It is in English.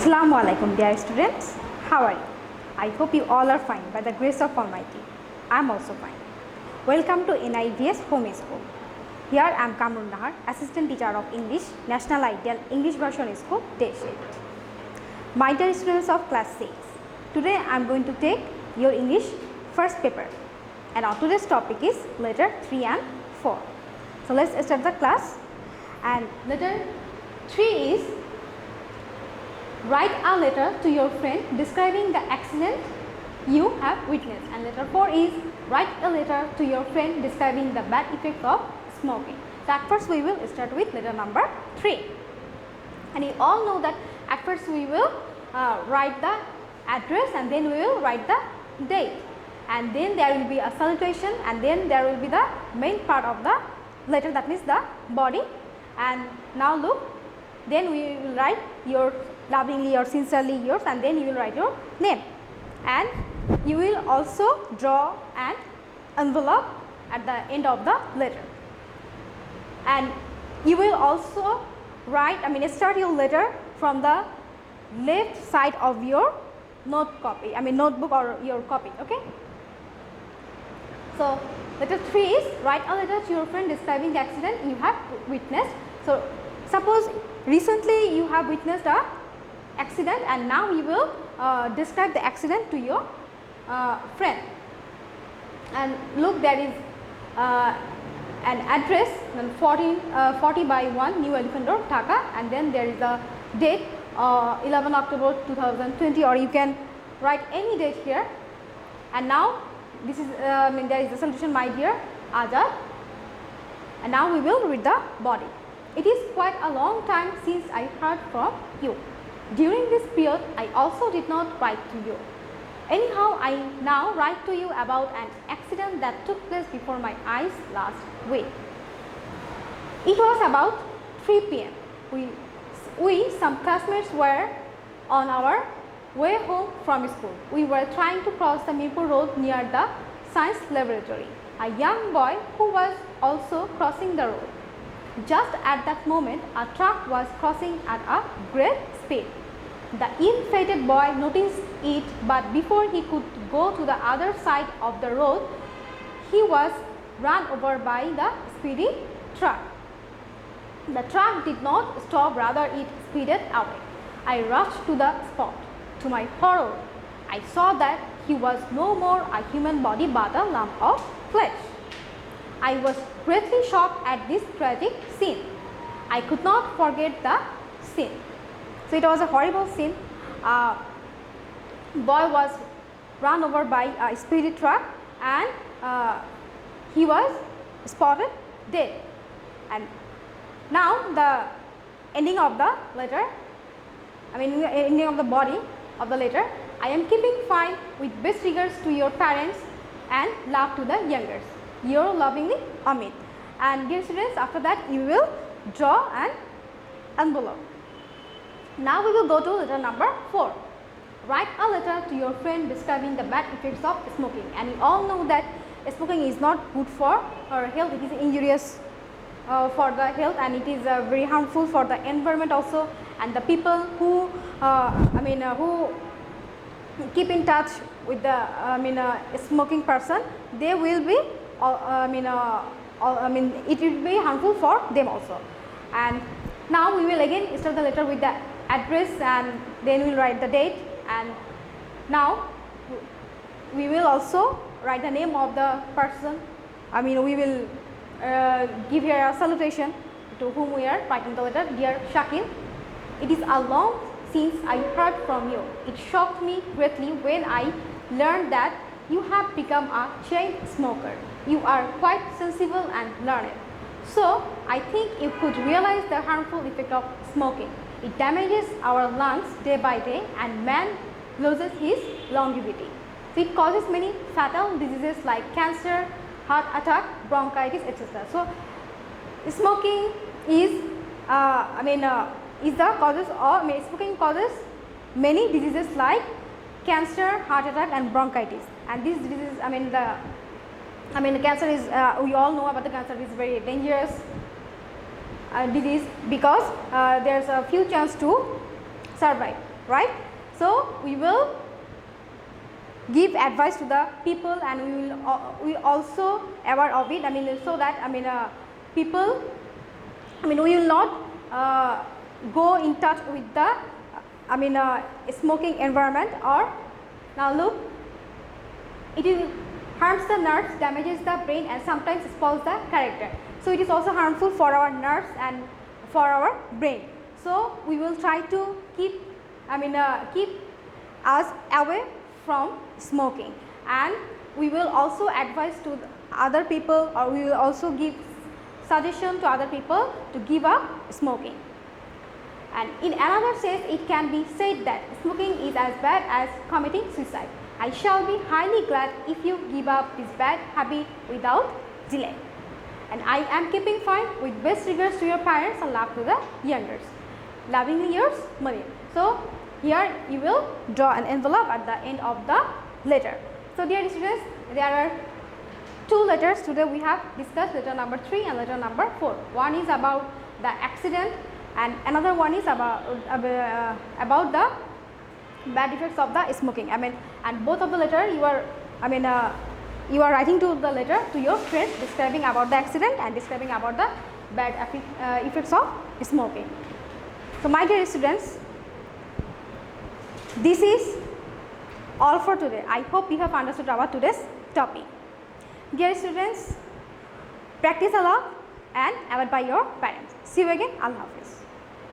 Assalamu alaikum dear students, how are you? I hope you all are fine by the grace of Almighty. I am also fine. Welcome to NIVS Home School. Here I am Kamrun Nahar, Assistant Teacher of English, National Ideal English Version School, Deshet. My dear students of class 6, today I am going to take your English first paper, and our today's topic is letter 3 and 4. So let's start the class, and letter 3 is write a letter to your friend describing the accident you have witnessed, and letter 4 is write a letter to your friend describing the bad effects of smoking. So at first we will start with letter number 3, and you all know that at first we will write the address, and then we will write the date, and then there will be a salutation, and then there will be the main part of the letter, that means the body. And now look, then we will write your lovingly or sincerely yours, and then you will write your name, and you will also draw an envelope at the end of the letter, and you will also write, start your letter from the left side of your notebook or your copy. Okay. So letter 3 is write a letter to your friend describing the accident you have witnessed. So suppose recently you have witnessed a accident, and now you will describe the accident to your friend. And look, there is an address 40 by 1 New Elephant Road, Dhaka, and then there is a date 11 October 2020, or you can write any date here. And now this is there is a solution, my dear Azad, and now we will read the body. It is quite a long time since I heard from you. During this period, I also did not write to you. Anyhow, I now write to you about an accident that took place before my eyes last week. It was about 3 p.m. We, some classmates, were on our way home from school. We were trying to cross the Mirpur Road near the science laboratory. A young boy who was also crossing the road. Just at that moment, a truck was crossing at a great speed. The ill-fated boy noticed it, but before he could go to the other side of the road, he was run over by the speeding truck. The truck did not stop, rather it speeded away. I rushed to the spot. To my horror, I saw that he was no more a human body but a lump of flesh. I was greatly shocked at this tragic scene. I could not forget the scene. So it was a horrible scene. Boy was run over by a speedy truck, and he was spotted dead. And now the ending of the letter, ending of the body of the letter. I am keeping fine with best regards to your parents and love to the youngers. Your lovingly, Amit. And dear students, after that you will draw an envelope. Now we will go to letter number 4. Write a letter to your friend describing the bad effects of smoking. And you all know that smoking is not good for our health. It is injurious for the health, and it is very harmful for the environment also. And the people who who keep in touch with the smoking person, they will be it will be harmful for them also. And now we will again start the letter with the address, and then we will write the date, and now we will also write the name of the person. We will give here a salutation to whom we are writing the letter. Dear Shakil, it is a long since I heard from you. It shocked me greatly when I learned that you have become a chain smoker. You are quite sensible and learned. So I think you could realize the harmful effect of smoking. It damages our lungs day by day, and man loses his longevity. So it causes many fatal diseases like cancer, heart attack, bronchitis, etc. So smoking is the causes of smoking causes many diseases like cancer, heart attack, and bronchitis. And these diseases, cancer is we all know about the cancer is very dangerous disease, because there is a few chance to survive, right? So we will give advice to the people, and we also aware of it. I mean, so that people, we will not go in touch with the smoking environment. Or now look, it harms the nerves, damages the brain, and sometimes spoils the character. So it is also harmful for our nerves and for our brain. So we will try to keep us away from smoking, and we will also advise to other people, or we will also give suggestion to other people to give up smoking. And in another sense, it can be said that smoking is as bad as committing suicide. I shall be highly glad if you give up this bad habit without delay. And I am keeping fine. With best regards to your parents and love to the youngers. Lovingly yours, Maria. So here you will draw an envelope at the end of the letter. So dear students, there are two letters today we have discussed, letter number 3 and letter number 4. One is about the accident, and another one is about the bad effects of the smoking. And both of the letter you are you are writing to the letter to your friends, describing about the accident and describing about the bad effects of smoking. So my dear students, this is all for today. I hope you have understood our today's topic. Dear students, practice a lot and abide by your parents. See you again. Allah Hafiz.